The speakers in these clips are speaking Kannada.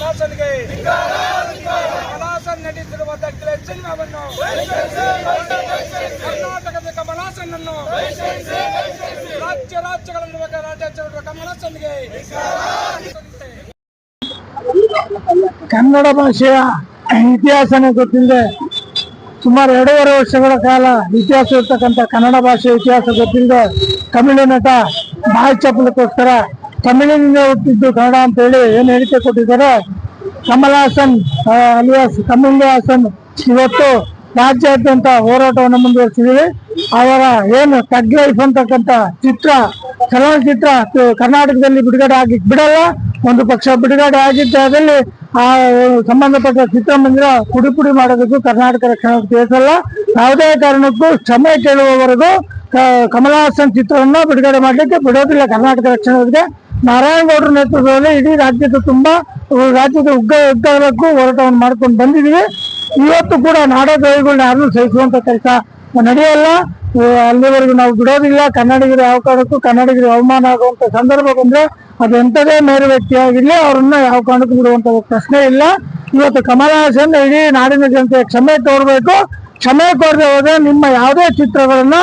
ಕಮಲಾಸನ್ಗೆ ಕಮಲಾಸನ್ ನಡೆಸಿರುವ ದಖಲೆ ಸಿನಿಮಾವನ್ನು ಕರ್ನಾಟಕದ ಕಮಲಾಸನ್ನನ್ನು ರಾಜ್ಯಗಳಲ್ಲಿರುವ ರಾಜ್ಯಾಧ್ಯಕ್ಷರು ಕಮಲಾಸನ್ಗೆ ಕನ್ನಡ ಭಾಷೆಯ ಇತಿಹಾಸನೇ ಗೊತ್ತಿಲ್ಲದೆ ಸುಮಾರು 2.5 ವರ್ಷಗಳ ಕಾಲ ಇತಿಹಾಸ ಇರ್ತಕ್ಕಂಥ ಕನ್ನಡ ಭಾಷೆಯ ಇತಿಹಾಸ ಗೊತ್ತಿಲ್ಲದೆ ತಮಿಳು ನಟ ಬಾಯಿ ಚಪ್ಪಲಕ್ಕೋಸ್ಕರ ತಮಿಳಿನಿಂದ ಹುಟ್ಟಿದ್ದು ಕನ್ನಡ ಅಂತ ಹೇಳಿ ಏನು ಹೇಳಿಕೆ ಕೊಟ್ಟಿದ್ದಾರೆ. ಕಮಲ್ ಹಾಸನ್ ಅಲಿಯಾಸ್ ಕಮಲ್ ಹಾಸನ್ ಇವತ್ತು ರಾಜ್ಯಾದ್ಯಂತ ಹೋರಾಟವನ್ನು ಮುಂದುವರಿಸಿದ್ದೀವಿ. ಅವರ ಏನು ತಗ್ ಲೈಫ್ ಅಂತಕ್ಕಂಥ ಚಲನಚಿತ್ರ ಕರ್ನಾಟಕದಲ್ಲಿ ಬಿಡುಗಡೆ ಆಗಿದ್ದು ಬಿಡಲ್ಲ. ಒಂದು ಪಕ್ಷ ಬಿಡುಗಡೆ ಆಗಿದ್ದಾದಲ್ಲಿ ಆ ಸಂಬಂಧಪಟ್ಟ ಚಿತ್ರಮಂದಿರ ಪುಡಿ ಮಾಡೋದಕ್ಕೂ ಕರ್ನಾಟಕ ರಕ್ಷಣಾ ತಿಳಿಸಲ್ಲ. ಯಾವುದೇ ಕಾರಣಕ್ಕೂ ಕ್ಷಮೆ ಕೇಳುವವರೆಗೂ ಕಮಲ್ ಹಾಸನ್ ಚಿತ್ರವನ್ನ ಬಿಡುಗಡೆ ಮಾಡಲಿಕ್ಕೆ ಬಿಡೋದಿಲ್ಲ ಕರ್ನಾಟಕ ರಕ್ಷಣೆಗೆ. ನಾರಾಯಣಗೌಡರ ನೇತೃತ್ವದಲ್ಲಿ ಇಡೀ ರಾಜ್ಯದ ಉಗ್ಗಲಕ್ಕೂ ಹೋರಾಟವನ್ನು ಮಾಡ್ಕೊಂಡು ಬಂದಿದ್ದೀವಿ. ಇವತ್ತು ಕೂಡ ನಾಡದ್ರೋಹಿಗಳನ್ನ ಯಾರನ್ನೂ ಸಹಿಸುವಂತ ಕೆಲಸ ನಡೆಯಲ್ಲ. ಅಲ್ಲಿವರೆಗೂ ನಾವು ಬಿಡೋದಿಲ್ಲ. ಕನ್ನಡಿಗರು ಯಾವ ಕಾರಣಕ್ಕೂ ಕನ್ನಡಿಗರು ಅವಮಾನ ಆಗುವಂತ ಸಂದರ್ಭ ಬಂದ್ರೆ ಅದು ಎಂಥದೇ ಮೇರು ವ್ಯಕ್ತಿಯಾಗಿರ್ಲಿ ಅವ್ರನ್ನ ಯಾವ ಕಾರಣಕ್ಕೂ ಬಿಡುವಂತ ಪ್ರಶ್ನೆ ಇಲ್ಲ. ಇವತ್ತು ಕಮಲ್ ಹಾಸನ್ ಇಡೀ ನಾಡಿನ ಜನತೆ ಕ್ಷಮೆ ತೋರ್ಬೇಕು. ಕ್ಷಮೆ ಕೋರದೆ ಹೋದ್ರೆ ನಿಮ್ಮ ಯಾವುದೇ ಚಿತ್ರಗಳನ್ನ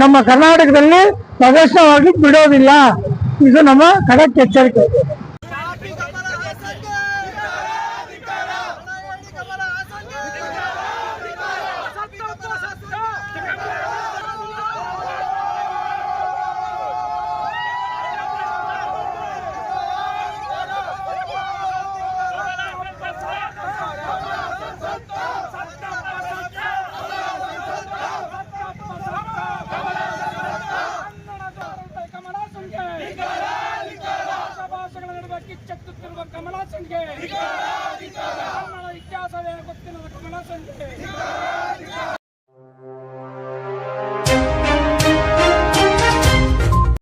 ನಮ್ಮ ಕರ್ನಾಟಕದಲ್ಲಿ ಪ್ರದರ್ಶನವಾಗಿ ಬಿಡೋದಿಲ್ಲ. ಇದು ನಮ್ಮ ಖಡಕ್ ಎಚ್ಚರಿಕೆ. ಕಿಚ್ಚೆತ್ತುತ್ತಿರುವ ಕಮಲಾಸನ್ಗೆ ಕನ್ನಡ ಇತಿಹಾಸವೇ ಗೊತ್ತಿರುವ ಕಮಲಾಸನ್ಗೆ